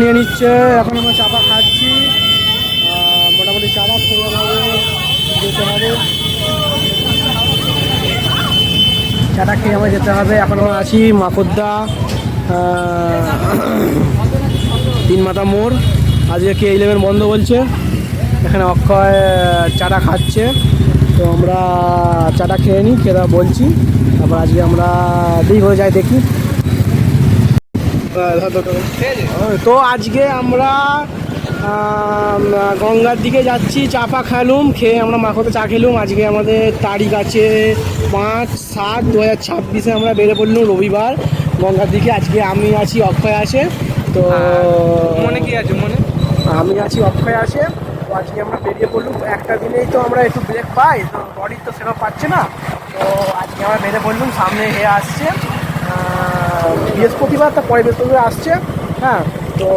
নিয়ে নিচ্ছে। এখন আমরা চাপা খাচ্ছি, মোটামুটি চাপা খেয়ে হবে যেতে হবে, চাটা খেয়ে আমার যেতে হবে। এখন আমরা আছি মাকড়দা তিন মাথা মোড়। আজকে K11 বন্ধ বলছে, এখানে অক্ষয় চাটা খাচ্ছে। তো আমরা চাটা খেয়ে নিই, খেয়ে বলছি। তারপর আজকে আমরা দিক হয়ে যাই দেখি। তো আজকে আমরা গঙ্গার দিকে যাচ্ছি, চাপা খেলুম, খেয়ে আমরা মাখতে চা খেলুম। আজকে আমাদের তারিখ আছে 5/7/2026, আমরা বেরিয়ে পড়লুম রবিবার গঙ্গার দিকে। আজকে আমি আছি, অক্ষয় আছে। তো মনে কি আছে? মনে আমি আছি, অক্ষয় আছে। তো আজকে আমরা বেরিয়ে পড়লুম। একটা দিনেই তো আমরা একটু ব্রেক পাই, তো বডির তো সেরকম পাচ্ছে না। তো আজকে আমরা বেরিয়ে পড়লুম, সামনে এ আসছে বৃহস্পতিবার, তারপরে বৃহস্পতিবার আসছে। হ্যাঁ, তো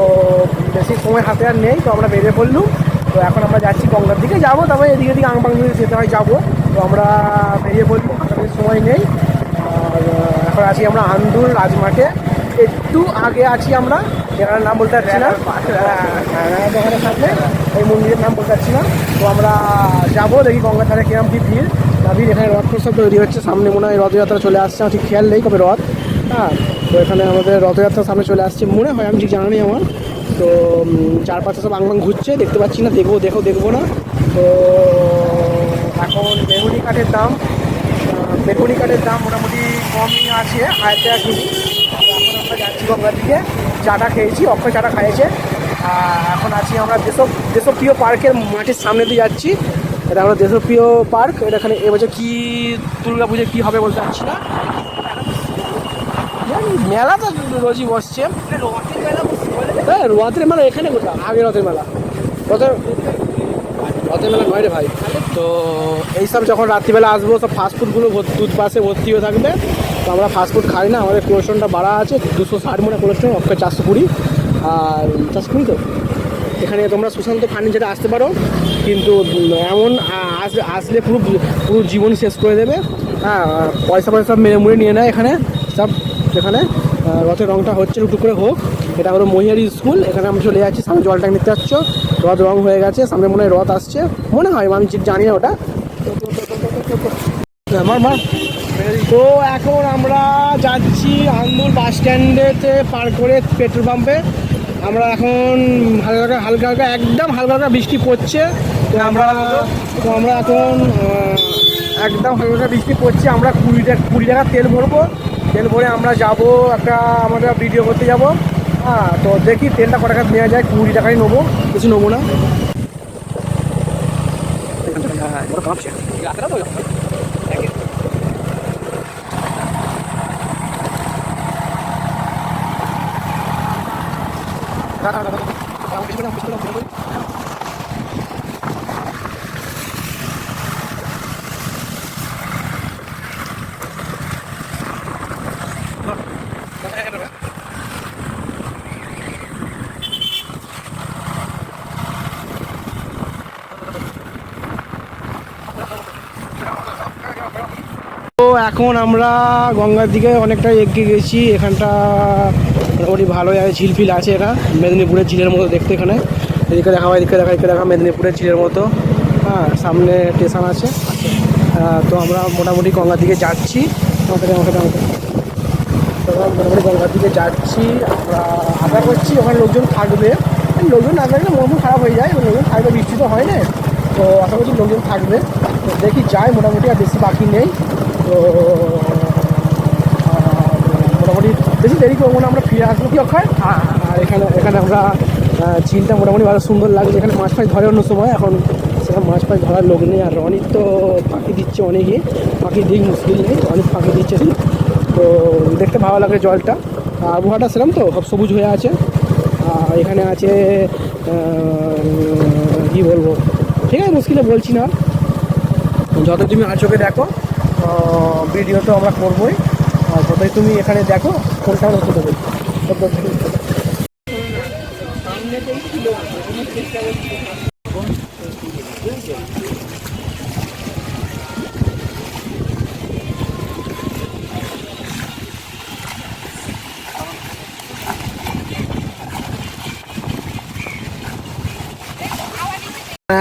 বেশি সময় হাতে আর নেই, তো আমরা বেরিয়ে পড়লুম। তো এখন আমরা যাচ্ছি গঙ্গার দিকে, যাবো, তারপরে এদিকে এদিকে আংপাং যদি যেতে হয় যাবো। তো আমরা বেরিয়ে পড়লুম, হাতে সময় নেই। আর এখন আছি আমরা আন্দুল রাজমাঠে, একটু আগে আছি আমরা, যেখানে নাম বলতে পারছি না, দোকানের সামনে এই মন্দিরের নাম বলতে পারছি না। তো আমরা যাবো, দেখি গঙ্গার ধারে কিরম কি ভিড় না ভিড়। এখানে রথ প্রস্তাব তৈরি হচ্ছে, সামনে মনে হয় রথযাত্রা চলে আসছে, আমার ঠিক খেয়াল নেই কবে রথ। হ্যাঁ, তো এখানে আমাদের রথযাত্রার সামনে চলে আসছে মনে হয়, আমি ঠিক জানা নেই আমার। তো চারপাশে সব আংবাং ঘুরছে, দেখতে পাচ্ছি না, দেখবো না। তো এখন বেগুনি কাঠের দাম মোটামুটি কমই আছে, 1000 টাকা কেজি। এখন আমরা যাচ্ছি গঙ্গার দিকে, চাটা খেয়েছি, অক্ষয় চাটা খাইয়েছে। এখন আছি আমরা দেশপ্রিয় পার্কের মাঠের সামনে দিয়ে যাচ্ছি। এটা আমরা দেশপ্রিয় পার্ক, এটা এখানে এবছর কী দুর্গা পুজো কী হবে বলতে পারছি না। মেলা তো রোজই বসছে, হ্যাঁ রথের মেলা এখানে কোথাও, আগে রথের মেলা নয় রে ভাই। তো এইসব যখন রাত্রিবেলা আসবো, সব ফাস্টফুডগুলো দুধ পাশে ভর্তি হয়ে থাকবে। তো আমরা ফাস্টফুড খাই না, আমাদের কোলেস্ট্রলটা বাড়া আছে, 260 মনে কোলেস্ট্রল, অক্ষয় 420। আর 420 তো এখানে তোমরা সুশান্ত ফার্নিচারে আসতে পারো, কিন্তু এমন আসলে পুরো জীবন শেষ করে দেবে। হ্যাঁ, পয়সা সব মেরে মুড়ে নিয়ে নেয় এখানে সব। এখানে রথের রঙটা হচ্ছে, টুকটুক করে হোক। এটা হলো মহিয়ারি স্কুল, এখানে আমি চলে যাচ্ছি, সামনে জলটা নিতে যাচ্ছ। রথ রং হয়ে গেছে, সামনে মনে হয় রথ আসছে, মনে হয়, আমি ঠিক জানি না ওটা। তো এখন আমরা যাচ্ছি আন্দুল বাস স্ট্যান্ডেতে পার করে পেট্রোল পাম্পে। আমরা এখন হালকা একদম হালকা বৃষ্টি পড়ছে। তো আমরা এখন একদম হালকা বৃষ্টি পড়ছে। আমরা 20 টাকা তেল ভরবো, তেল ভরে আমরা যাব একটা, আমরা ভিডিও করতে যাব। হ্যাঁ, তো দেখি তেলটা কত টাকা নেওয়া যায়, 20 টাকাই নেবো, কিছু নেবো না। তো এখন আমরা গঙ্গার দিকে অনেকটা এগিয়ে গেছি। এখানটা মোটামুটি ভালো জায়গায় ঝিলফিল আছে, এটা মেদিনীপুরের ঝিলের মতো দেখতে। এখানে এদিকে দেখা মেদিনীপুরের ঝিলের মতো। হ্যাঁ, সামনে স্টেশন আছে। তো আমরা মোটামুটি গঙ্গার দিকে যাচ্ছি, মোটামুটি গঙ্গার দিকে যাচ্ছি। আমরা আশা করছি ওখানে লোকজন থাকবে, লোকজন না থাকলে মন খারাপ হয়ে যায়, লোকজন থাকবে, বৃষ্টি তো হয় না। তো আশা করছি লোকজন থাকবে, তো দেখি যাই, মোটামুটি আর বেশি বাকি নেই। তো মোটামুটি বেশি দেরি করবো না, আমরা ফিরে আসবো কি অক্ষয়। আর এখানে আমরা ঝিলটা মোটামুটি ভালো সুন্দর লাগছে। এখানে মাছ ফাছ ধরে অন্য সময়, এখন সেরকম মাছ ফাছ ধরার লোক নেই। আর অনেক তো পাখি দিচ্ছে, অনেকই পাখি দিক মুশকিল নেই, অনেক পাখি দিচ্ছে। তো দেখতে ভালো লাগে জলটা, আবহাওয়াটা সেরকম তো সব সবুজ হয়ে আছে। এখানে আছে কী বলবো, ঠিক আছে মুশকিলে বলছি না, যত তুমি আর চোখে দেখো ভিডিও তো আমরা করবোই। আর যতই তুমি এখানে দেখো কোনটা হতে দেবে।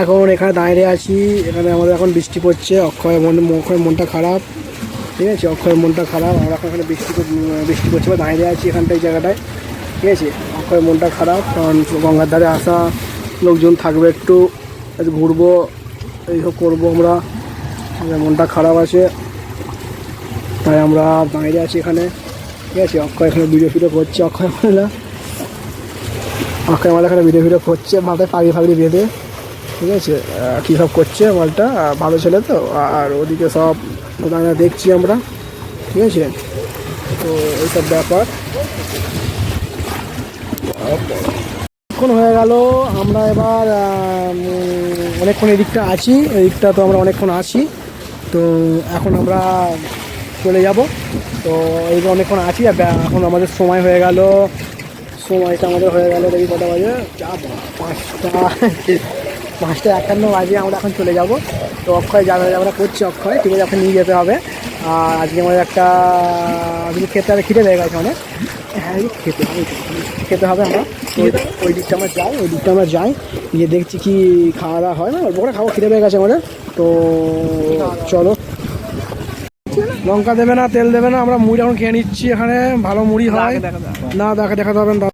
এখন এখানে দাঁড়িয়ে আছি, এখানে আমাদের এখন বৃষ্টি পড়ছে। অক্ষয়ের মনটা খারাপ, ঠিক আছে, অক্ষয়ের মনটা খারাপ। আমরা এখন এখানে বৃষ্টি পড়ছে বা দাঁড়িয়ে আছি এখানটায় জায়গাটায়, ঠিক আছে। অক্ষয়ের মনটা খারাপ কারণ গঙ্গার ধারে আসা লোকজন থাকবে, একটু ঘুরবো এইসব করবো আমরা, মনটা খারাপ আছে তাই আমরা দাঁড়িয়ে আছি এখানে, ঠিক আছে। অক্ষয় এখানে ভিডিও করছে, অক্ষয় আমাদের এখানে ভিডিও করছে, মাথায় পাগড়ি বেঁধে, ঠিক আছে। কী সব করছে মালটা, ভালো ছেলে তো। আর ওদিকে সব দাঁড়িয়ে দেখছি আমরা, ঠিক আছে। তো এইসব ব্যাপার এখন হয়ে গেল। আমরা এবার অনেকক্ষণ এদিকটা আছি, এদিকটা তো আমরা অনেকক্ষণ আছি। তো এখন আমরা চলে যাব। তো এইদিকে অনেকক্ষণ আছি, আর এখন আমাদের সময় হয়ে গেল, সময়টা আমাদের হয়ে গেল দেখি কটা বাজে, 5:51 বাজে। আমরা এখন চলে যাব। তো অক্ষয় যাবে, আমরা করছি অক্ষয়, ঠিক আছে, ওকে নিয়ে যেতে হবে। আর আজকে আমাদের একটা খেতে হবে, খিদে লেগে গেছে অনেক। হ্যাঁ খেতে হবে আমরা। ওই দিকটা আমরা যাই, গিয়ে দেখছি কি খাওয়া দাওয়া হয় না, অল্প করে খাবো, খিদে পেয়ে গেছে আমাদের। তো চলো। লঙ্কা দেবে না, তেল দেবে না, আমরা মুড়ি এখন খেয়ে নিচ্ছি এখানে, ভালো মুড়ি হয় না, দেখাতে হবে না।